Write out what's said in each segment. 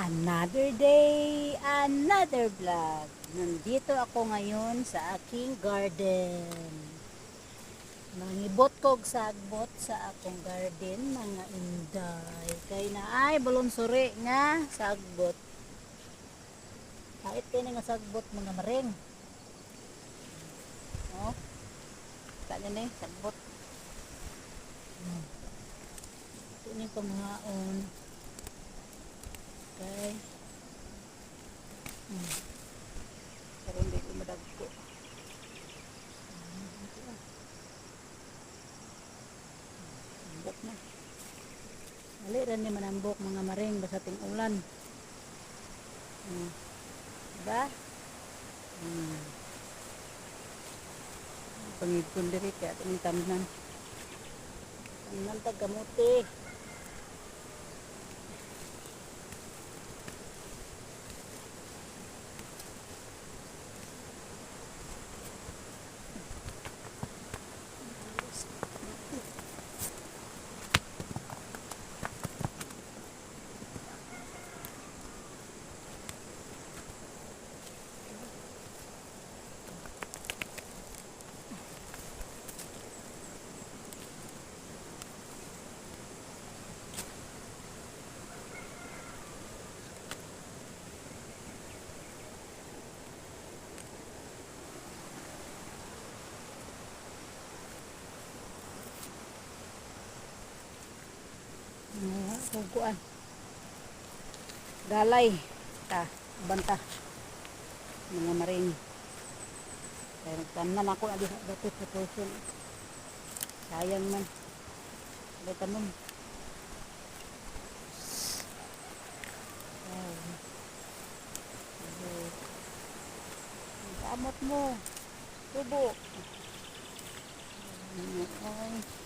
Another day, another vlog. Nandito ako ngayon sa aking garden. Mangibot kog sagbot sa akong garden, mga inday. Kay na ay suri nga sagbot. Kahit kayo nga sagbot, mga maring. Oh, kanya na sagbot. Ito na yung panghaon. Okay. Pero hindi ko madagko. Ambok na. Mali rin ni manambok mga maring basta ting ulan. Diba? Pangipon diri kaya ating tamnan. Tamnan tag kamuti. Kukuan galay ta banta mga maring kaya nagtanan ako na diha dapat sa portion sayang man may tanom amot mo tubo ay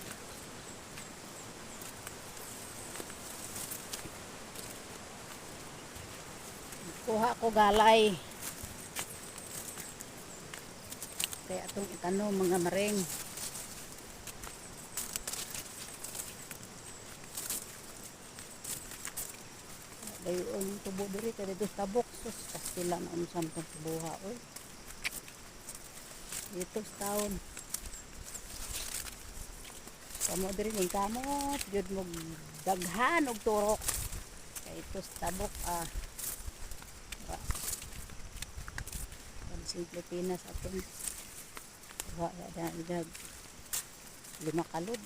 kuha ko galay kaya itong itanong mga maring dayon tubo diri kaya dito sa tabok sus kastila na unsam tong tubuha oy ito sa taon kamo diri ning kamot jud mo daghan og turok kaya ito sa tabok Pilipinas atin idag 5 kalod